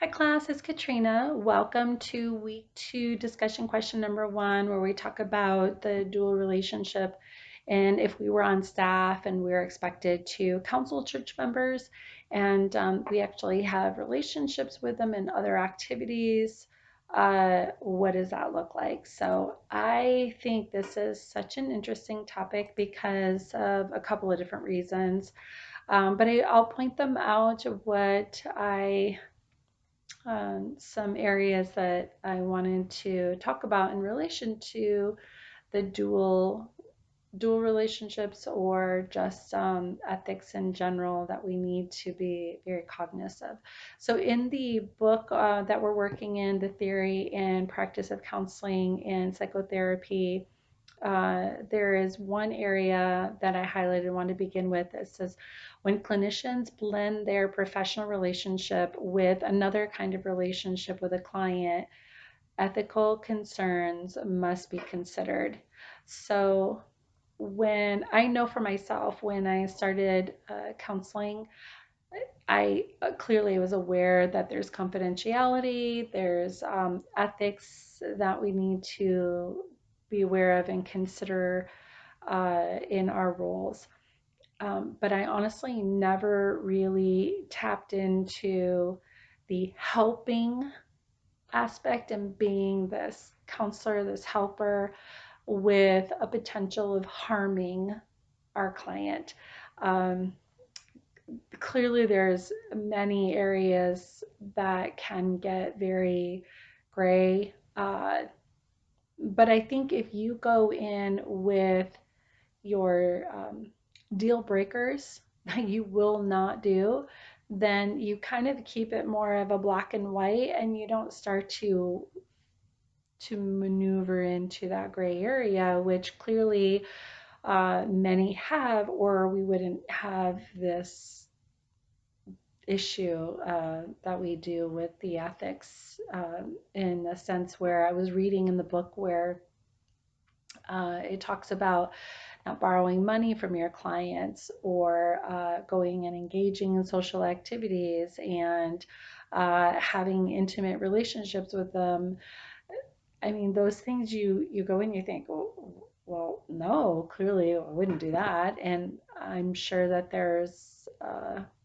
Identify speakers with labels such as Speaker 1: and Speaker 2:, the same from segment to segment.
Speaker 1: Hi class, it's Katrina. Welcome to week 2 discussion question number 1, where we talk about the dual relationship and if we were on staff and we are expected to counsel church members and we actually have relationships with them and other activities. What does that look like? So I think this is such an interesting topic because of a couple of different reasons. I'll point them out of what I some areas that I wanted to talk about in relation to the dual relationships or just ethics in general that we need to be very cognizant of. So in the book that we're working in, The Theory and Practice of Counseling and Psychotherapy, there is one area that I highlighted and want to begin with. It says, when clinicians blend their professional relationship with another kind of relationship with a client, ethical concerns must be considered. So, when I know for myself, when I started counseling, I clearly was aware that there's confidentiality, there's ethics that we need to be aware of and consider in our roles. But I honestly never really tapped into the helping aspect and being this counselor, this helper with a potential of harming our client. Um, Clearly, there's many areas that can get very gray. But I think if you go in with your deal breakers that you will not do, then you kind of keep it more of a black and white and you don't start to maneuver into that gray area, which clearly many have, or we wouldn't have this issue that we do with the ethics in a sense where I was reading in the book where it talks about not borrowing money from your clients or going and engaging in social activities and having intimate relationships with them. I mean, those things you go and you think, well, no, clearly I wouldn't do that. And I'm sure that there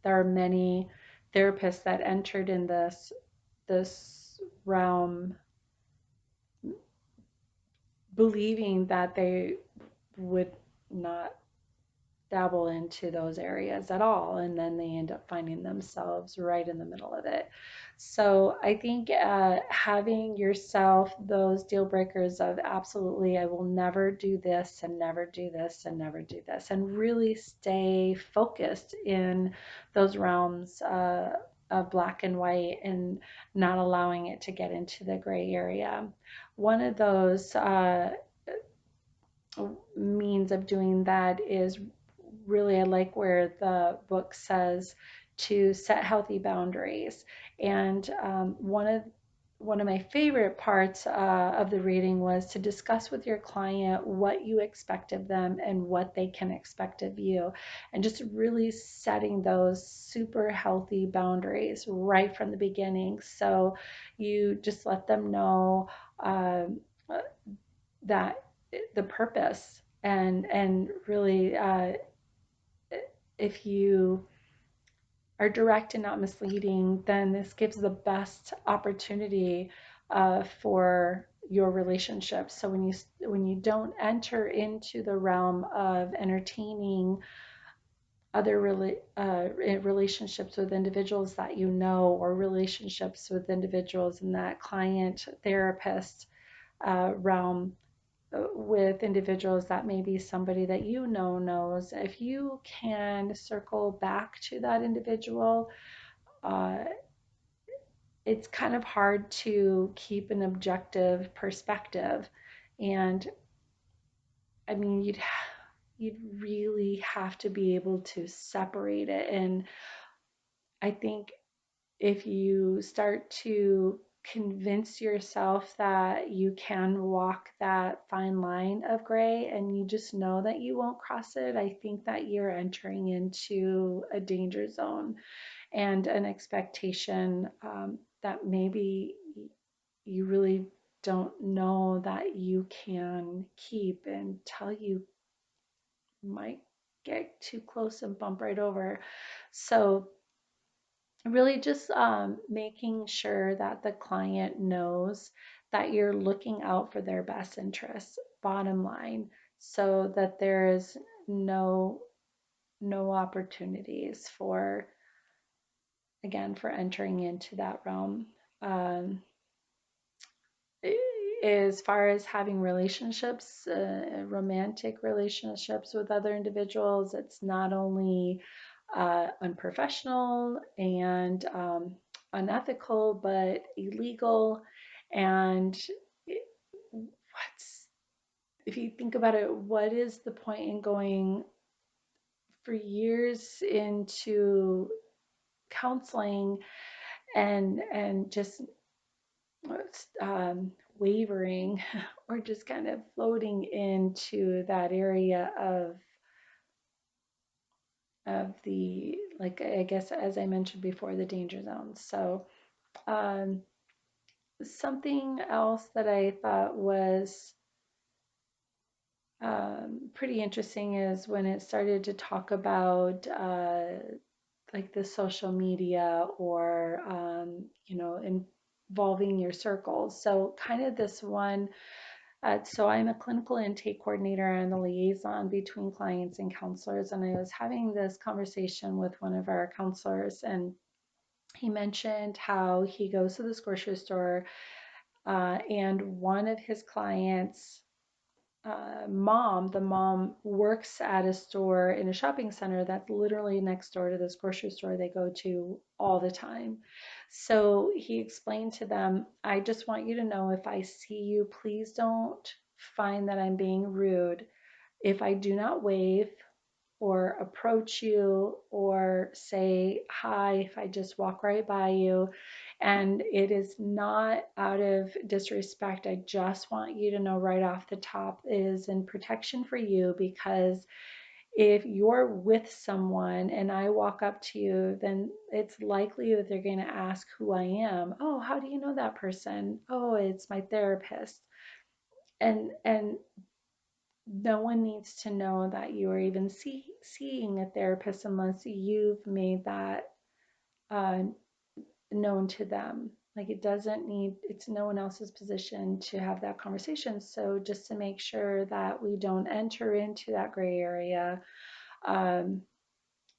Speaker 1: are many therapists that entered in this realm believing that they would not dabble into those areas at all, and then they end up finding themselves right in the middle of it. So I think having yourself those deal breakers of absolutely, I will never do this and never do this and never do this, and really stay focused in those realms of black and white and not allowing it to get into the gray area. One of those means of doing that is really, I like where the book says to set healthy boundaries. And one of my favorite parts of the reading was to discuss with your client what you expect of them and what they can expect of you, and just really setting those super healthy boundaries right from the beginning. So you just let them know uh, that the purpose and really if you are direct and not misleading, then this gives the best opportunity for your relationship. So when you don't enter into the realm of entertaining other relationships with individuals that you know, or relationships with individuals in that client therapist realm, with individuals that maybe somebody that you know knows, if you can circle back to that individual, uh, it's kind of hard to keep an objective perspective. And I mean, you'd really have to be able to separate it. And I think if you start to convince yourself that you can walk that fine line of gray and you just know that you won't cross it, I think that you're entering into a danger zone and an expectation that maybe you really don't know that you can keep until you might get too close and bump right over. So really just making sure that the client knows that you're looking out for their best interests, bottom line, so that there is no opportunities for, again, for entering into that realm. Um, as far as having relationships, romantic relationships with other individuals, it's not only unprofessional and unethical, but illegal. And what's, if you think about it, what is the point in going for years into counseling and just wavering or just kind of floating into that area of the, like, I guess, as I mentioned before, the danger zones. So um, something else that I thought was pretty interesting is when it started to talk about like the social media or involving your circles. So kind of this one. So I'm a clinical intake coordinator and the liaison between clients and counselors. And I was having this conversation with one of our counselors, and he mentioned how he goes to this grocery store, and one of his clients the mom works at a store in a shopping center that's literally next door to this grocery store they go to all the time. So he explained to them, I just want you to know, if I see you, please don't find that I'm being rude. If I do not wave or approach you or say hi, if I just walk right by you, and it is not out of disrespect, I just want you to know right off the top, it is in protection for you, because if you're with someone and I walk up to you, then it's likely that they're going to ask who I am. Oh, how do you know that person? Oh, it's my therapist. And no one needs to know that you are even seeing a therapist unless you've made that uh, known to them. Like, it doesn't need, it's no one else's position to have that conversation. So just to make sure that we don't enter into that gray area, um,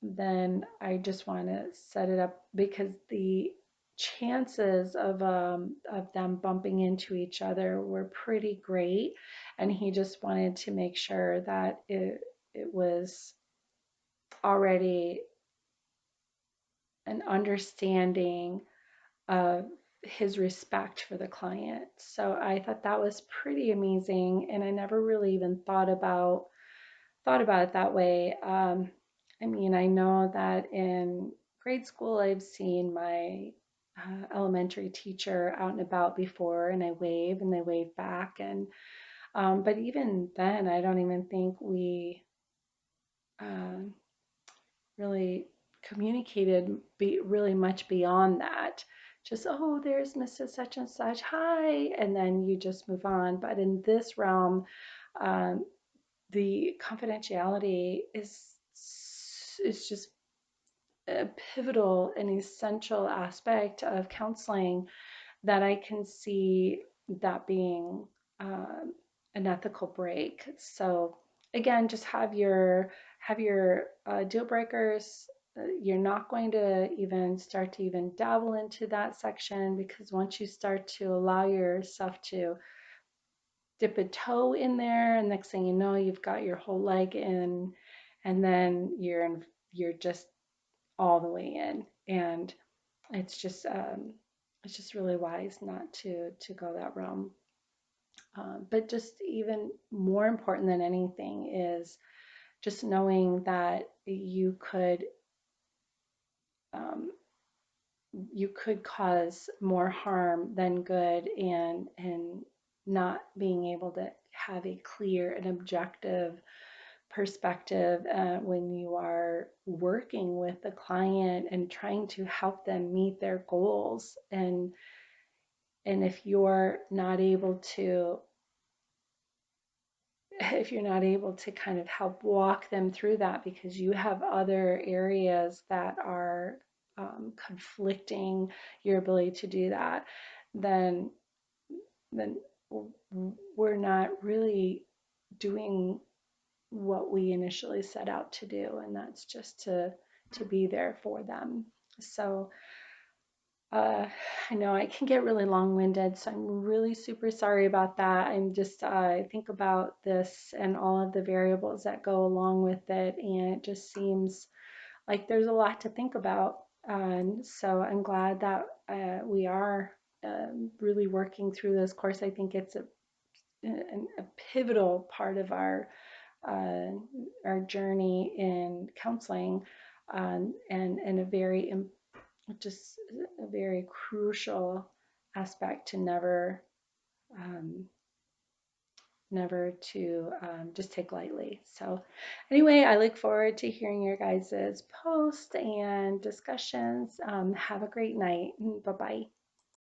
Speaker 1: then I just want to set it up, because the chances of them bumping into each other were pretty great, and he just wanted to make sure that it was already an understanding of his respect for the client. So I thought that was pretty amazing, and I never really even thought about it that way. I mean, I know that in grade school, I've seen my elementary teacher out and about before, and I wave and they wave back. And but even then, I don't even think we um really communicated really much beyond that. Just, oh, there's Mrs. Such and Such, hi, and then you just move on. But in this realm, um, the confidentiality is just a pivotal and essential aspect of counseling, that I can see that being um, an ethical break. So again, just have your deal breakers. You're not going to even start to even dabble into that section, because once you start to allow yourself to dip a toe in there, and next thing you know, you've got your whole leg in, and then you're just all the way in, and it's just really wise not to go that realm. But just even more important than anything is just knowing that um, you could cause more harm than good, and not being able to have a clear and objective perspective when you are working with the client and trying to help them meet their goals. And if you're not able to kind of help walk them through that because you have other areas that are conflicting your ability to do that, then then we're not really doing what we initially set out to do, and that's just to be there for them. So uh, I know I can get really long-winded, so I'm really super sorry about that. I'm just I think about this and all of the variables that go along with it, and it just seems like there's a lot to think about. And so I'm glad that we are really working through this course. I think it's a pivotal part of uh, our journey in counseling, and just a very crucial aspect to um, never to just take lightly. So anyway, I look forward to hearing your guys' posts and discussions. Have a great night. Bye-bye.